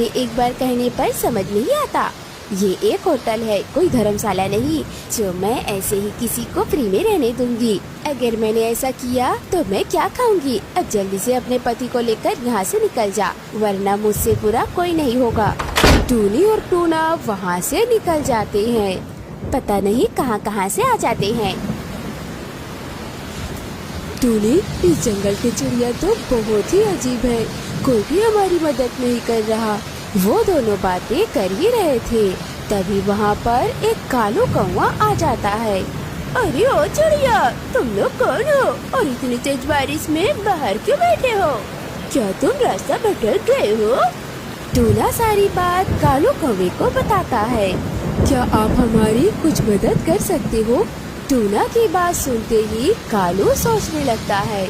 एक बार कहने पर समझ नहीं आता। ये एक होटल है, कोई धर्मशाला नहीं जो मैं ऐसे ही किसी को फ्री में रहने दूंगी। अगर मैंने ऐसा किया तो मैं क्या खाऊंगी। अब जल्दी से अपने पति को लेकर यहाँ से निकल जा, वरना मुझसे बुरा कोई नहीं होगा। टूनी और टूना वहाँ से निकल जाते हैं। पता नहीं कहाँ कहाँ से आ जाते हैं। टूनी, इस जंगल की चिड़िया तो बहुत ही अजीब है, कोई भी हमारी मदद नहीं कर रहा। वो दोनों बातें कर ही रहे थे, तभी वहाँ पर एक कालू कौवा आ जाता है। अरे ओ चिड़िया, तुम लोग कौन हो और इतनी तेज बारिश में बाहर क्यों बैठे हो? क्या तुम रास्ता भटक गए हो? टूना सारी बात कालू कौवे को बताता है। क्या आप हमारी कुछ मदद कर सकते हो? टूना की बात सुनते ही कालू सोचने लगता है।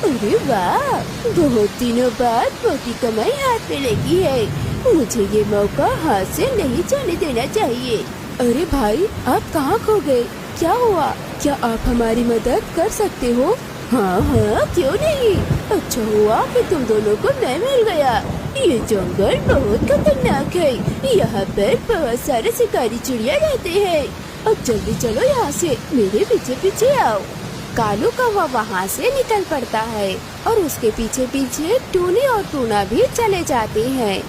अरे वाह, बहुत दिनों बाद मोटी कमाई हाथ में लगी है, मुझे ये मौका हाथ से नहीं जाने देना चाहिए। अरे भाई, आप कहाँ खो गए? क्या हुआ? क्या आप हमारी मदद कर सकते हो? हाँ हाँ, क्यों नहीं। अच्छा हुआ कि तुम दोनों को मैं मिल गया। ये जंगल बहुत खतरनाक है, यहाँ पर बहुत सारे शिकारी चिड़िया रहते हैं। अब जल्दी चलो यहाँ से, मेरे पीछे पीछे आओ। कालू कौवा वहाँ से निकल पड़ता है और उसके पीछे पीछे टूनी और टूना भी चले जाते हैं।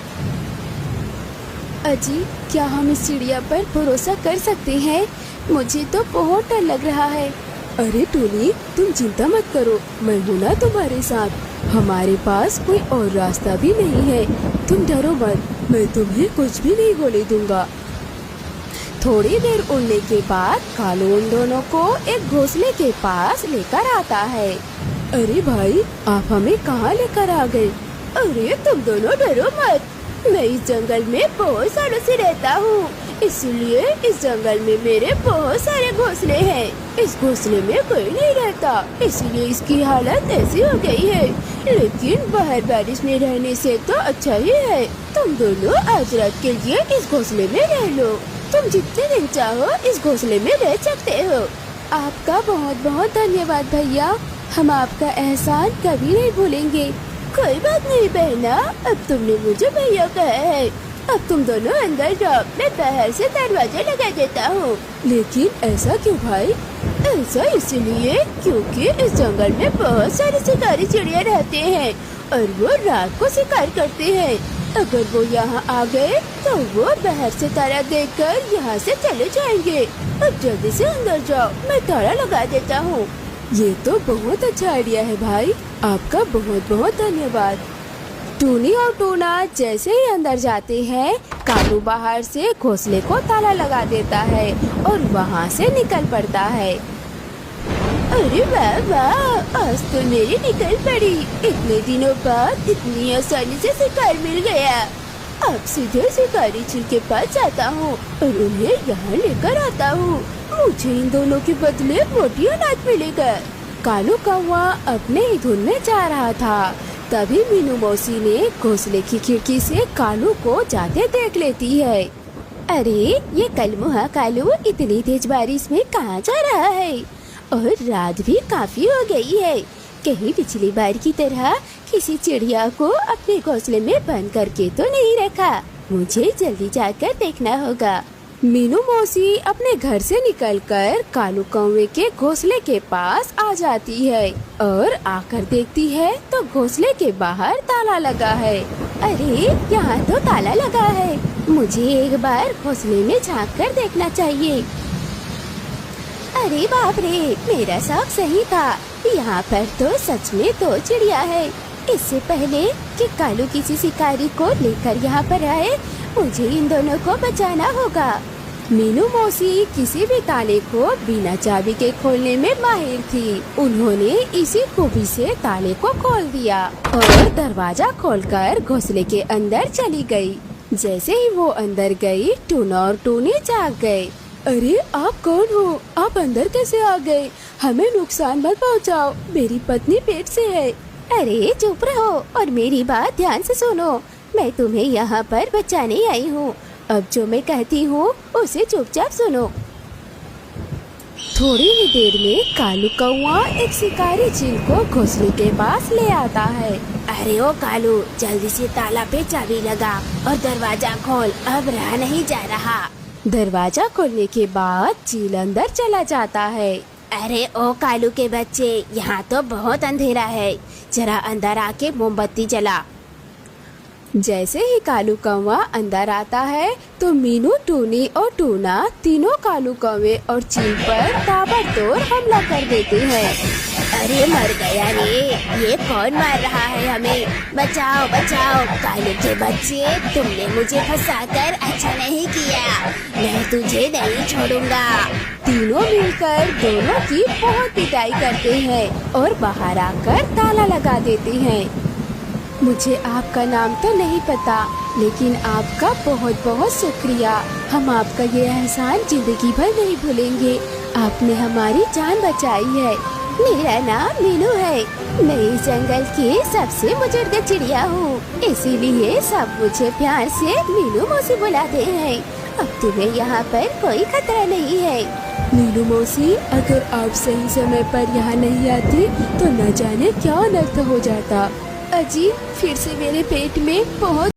अजी, क्या हम इस चिड़िया पर भरोसा कर सकते हैं? मुझे तो बहुत डर लग रहा है। अरे टूनी, तुम चिंता मत करो, मैं हूँ ना तुम्हारे साथ। हमारे पास कोई और रास्ता भी नहीं है, तुम डरो मत, मैं तुम्हें कुछ भी नहीं होने दूंगा। थोड़ी देर उड़ने के बाद कालू उन दोनों को एक घोंसले के पास लेकर आता है। अरे भाई, आप हमें कहाँ लेकर आ गए? अरे तुम दोनों डरो मत, मैं इस जंगल में बहुत सालों से रहता हूँ, इसलिए इस जंगल में मेरे बहुत सारे घोंसले हैं। इस घोंसले में कोई नहीं रहता, इसलिए इसकी हालत ऐसी हो गई है। लेकिन बाहर बारिश में रहने से तो अच्छा ही है। तुम दोनों आज रात के लिए इस घोंसले में रह लो। तुम जितने दिन चाहो इस घोंसले में रह सकते हो। आपका बहुत बहुत धन्यवाद भैया, हम आपका एहसान कभी नहीं भूलेंगे। कोई बात नहीं बहना, अब तुमने मुझे भैया कहा है। अब तुम दोनों अंदर जाओ, मैं बाहर से दरवाजा लगा देता हूँ। लेकिन ऐसा क्यों भाई? ऐसा इसलिए क्योंकि इस जंगल में बहुत सारे शिकारी चिड़िया रहते हैं और वो रात को शिकार करते हैं। अगर वो यहाँ आ गए तो वो बाहर से तारा देखकर यहाँ से चले जाएंगे। अब जल्दी से अंदर जाओ, मैं ताला लगा देता हूँ। ये तो बहुत अच्छा आइडिया है भाई, आपका बहुत बहुत धन्यवाद। टूनी और टूना जैसे ही अंदर जाते हैं, कालू बाहर से घोंसले को ताला लगा देता है और वहाँ से निकल पड़ता है। अरे वाह वाह, आज तो मेरी निकल पड़ी। इतने दिनों बाद इतनी आसानी से शिकार मिल गया। अब सीधे शिकारी जी के पास जाता हूँ और उन्हें यहाँ लेकर आता हूँ। मुझे इन दोनों के बदले मोटी अनाज मिलेगा। कालू कौवा अपने ही धुन में जा रहा था, तभी मीनू मौसी ने घोंसले की खिड़की से कालू को जाते देख लेती है। अरे ये कलमुहा कालू इतनी तेज बारिश में कहाँ जा रहा है? और रात भी काफी हो गई है, कहीं पिछली बार की तरह किसी चिड़िया को अपने घोंसले में बंद करके तो नहीं रखा। मुझे जल्दी जाकर देखना होगा। मीनू मौसी अपने घर से निकलकर कालू कौवे के घोंसले के पास आ जाती है और आकर देखती है तो घोंसले के बाहर ताला लगा है। अरे यहाँ तो ताला लगा है, मुझे एक बार घोंसले में झांक कर देखना चाहिए। अरे बाप रे, मेरा शौक सही था, यहाँ पर तो सच में दो चिड़िया है। इससे पहले कि कालू किसी शिकारी को लेकर यहाँ पर आए, मुझे इन दोनों को बचाना होगा। मीनू मौसी किसी भी ताले को बिना चाबी के खोलने में माहिर थी। उन्होंने इसी खूबी से ताले को खोल दिया और दरवाजा खोलकर घोंसले के अंदर चली गई। जैसे ही वो अंदर गई, टूना और टूनी जाग गए। अरे आप कौन हो? आप अंदर कैसे आ गए? हमें नुकसान मत पहुंचाओ, मेरी पत्नी पेट से है। अरे चुप रहो और मेरी बात ध्यान से सुनो, मैं तुम्हें यहाँ पर बचाने आई हूँ। अब जो मैं कहती हूँ उसे चुपचाप सुनो। थोड़ी ही देर में कालू कौवा एक शिकारी चील को घोंसले के पास ले आता है। अरे ओ कालू, जल्दी से ताला पे चाबी लगा और दरवाजा खोल, अब रहा नहीं जा रहा। दरवाजा खोलने के बाद चील अंदर चला जाता है। अरे ओ कालू के बच्चे, यहाँ तो बहुत अंधेरा है, जरा अंदर आके मोमबत्ती जला। जैसे ही कालू कौवा अंदर आता है तो मीनू, टूनी और टूना तीनों कालू कौवे और चील पर ताबड़तोड़ हमला कर देते हैं। अरे मर गया रे, ये कौन मार रहा है हमें? बचाओ बचाओ कालू के बच्चे, तुमने मुझे फंसाकर अच्छा नहीं किया, मैं तुझे नहीं छोड़ूंगा। तीनों मिलकर दोनों की बहुत पिटाई करते हैं और बाहर आकर ताला लगा देते हैं। मुझे आपका नाम तो नहीं पता, लेकिन आपका बहुत बहुत शुक्रिया। हम आपका ये एहसान जिंदगी भर नहीं भूलेंगे। आपने हमारी जान बचाई है। मेरा नाम मीनू है, मैं इस जंगल की सबसे बुजुर्ग चिड़िया हूँ, इसीलिए सब मुझे प्यार से मीनू मौसी बुलाते हैं। अब तुम्हें यहाँ पर कोई खतरा नहीं है। मीनू मौसी, अगर आप सही समय पर यहाँ नहीं आती तो न जाने क्या अनर्थ हो जाता। अजी, फिर से मेरे पेट में बहुत